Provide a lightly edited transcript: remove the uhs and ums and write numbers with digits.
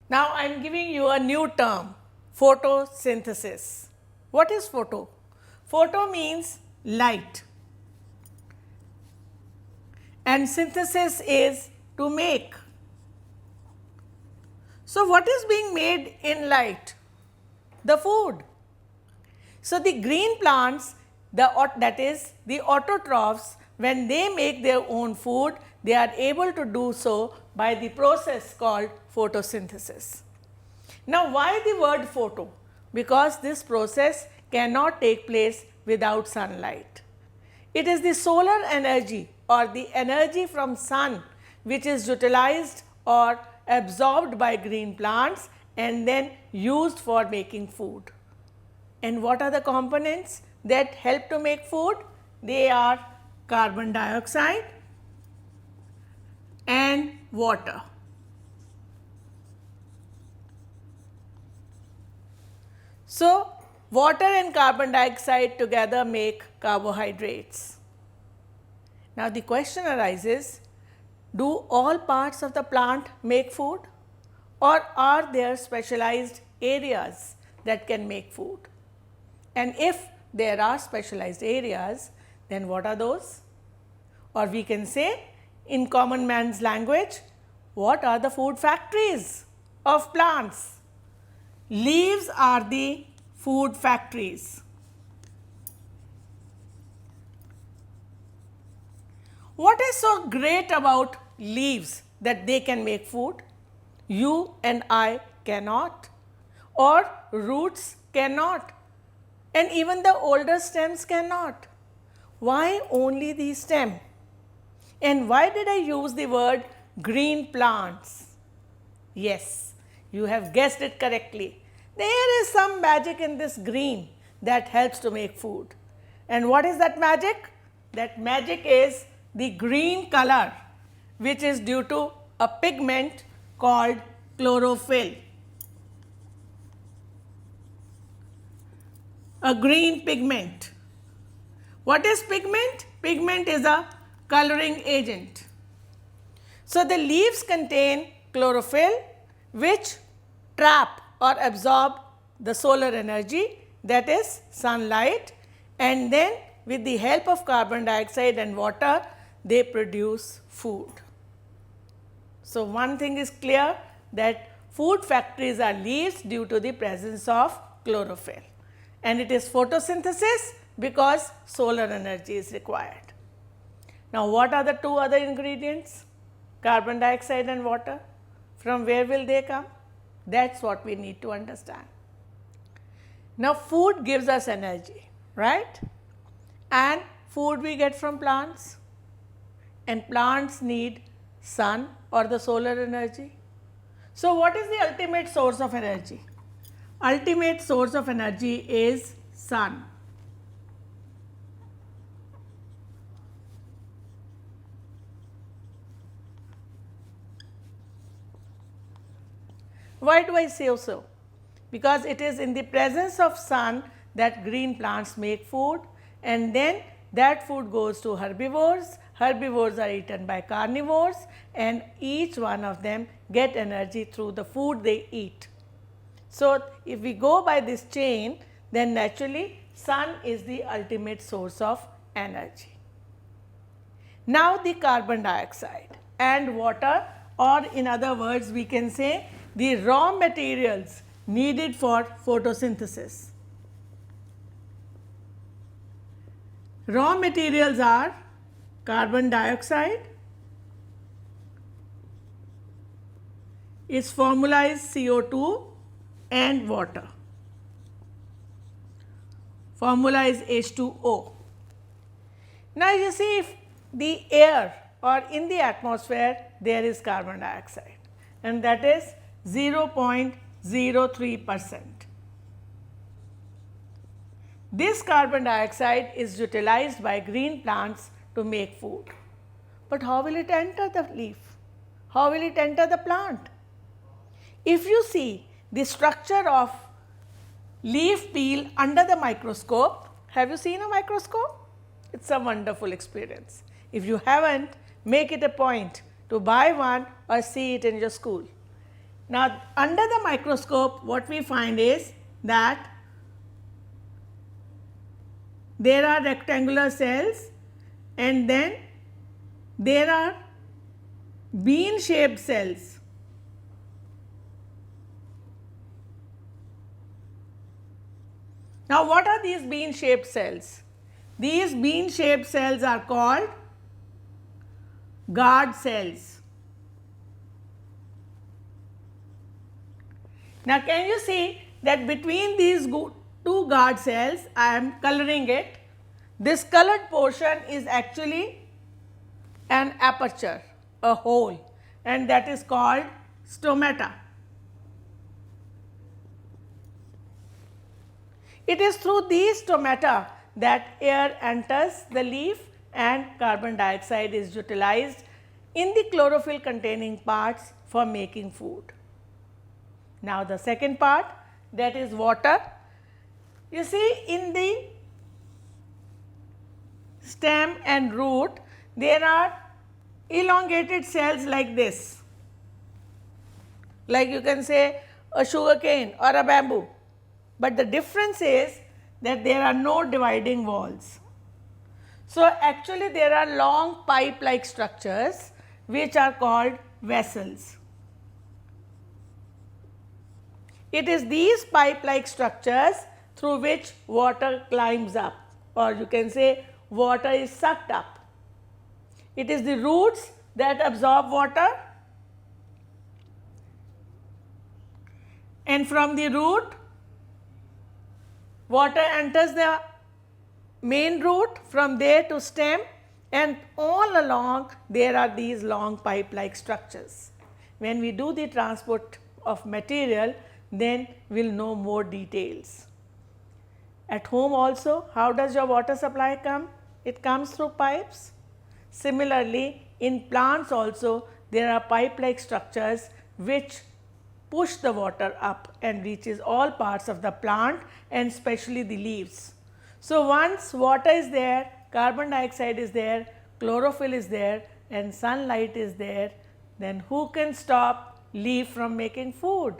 Now, I am giving you a new term, photosynthesis. What is photo? Photo means light and synthesis is to make. So, what is being made in light? The food. So, the green plants, that is the autotrophs, when they make their own food, they are able to do so by the process called photosynthesis. Now, why the word photo? Because this process cannot take place without sunlight. It is the solar energy or the energy from sun which is utilized or absorbed by green plants and then used for making food. And what are the components that help to make food? They are carbon dioxide and water. So, water and carbon dioxide together make carbohydrates. Now, the question arises, do all parts of the plant make food or are there specialized areas that can make food? And if there are specialized areas, then what are those? Or we can say in common man's language, what are the food factories of plants? Leaves are the food factories. What is so great about leaves that they can make food? You and I cannot, or roots cannot, and even the older stems cannot. Why only the stem? And why did I use the word green plants? Yes, you have guessed it correctly. There is some magic in this green that helps to make food. And what is that magic? That magic is the green color, which is due to a pigment called chlorophyll. A green pigment. What is pigment? Pigment is a coloring agent. So, the leaves contain chlorophyll which trap or absorb the solar energy, that is sunlight, and then with the help of carbon dioxide and water they produce food. So, one thing is clear, that food factories are leaves due to the presence of chlorophyll, and it is photosynthesis because solar energy is required. Now, what are the two other ingredients? Carbon dioxide and water. From where will they come? That is what we need to understand. Now, food gives us energy, right? And food we get from plants, and plants need sun or the solar energy. So, what is the ultimate source of energy? Ultimate source of energy is sun. Why do I say so? Because it is in the presence of sun that green plants make food, and then that food goes to herbivores. Herbivores are eaten by carnivores, and each one of them get energy through the food they eat. So, if we go by this chain, then naturally sun is the ultimate source of energy. Now, the carbon dioxide and water, or in other words we can say the raw materials needed for photosynthesis. Raw materials are carbon dioxide, its formula is CO2, and water. Formula is H2O. Now, you see, if the air or in the atmosphere there is carbon dioxide, and that is 0.03%. This carbon dioxide is utilized by green plants to make food. But how will it enter the leaf? How will it enter the plant? If you see the structure of leaf peel under the microscope, have you seen a microscope? It is a wonderful experience. If you haven't, make it a point to buy one or see it in your school. Now, under the microscope, what we find is that there are rectangular cells and then there are bean shaped cells. Now, what are these bean shaped cells? These bean shaped cells are called guard cells. Now, can you see that between these two guard cells, I am coloring it. This colored portion is actually an aperture, a hole, and that is called stomata. It is through these stomata that air enters the leaf and carbon dioxide is utilized in the chlorophyll containing parts for making food. Now, the second part, that is water. You see, in the stem and root, there are elongated cells like this, like you can say a sugar cane or a bamboo, but the difference is that there are no dividing walls. So, actually there are long pipe like structures which are called vessels. It is these pipe like structures through which water climbs up, or you can say water is sucked up. It is the roots that absorb water, and from the root water enters the main root, from there to stem, and all along there are these long pipe like structures. When we do the transport of material, then we will know more details. At home also, how does your water supply come? It comes through pipes. Similarly, in plants also there are pipe like structures which push the water up and reaches all parts of the plant and especially the leaves. So, once water is there, carbon dioxide is there, chlorophyll is there and sunlight is there, then who can stop leaf from making food?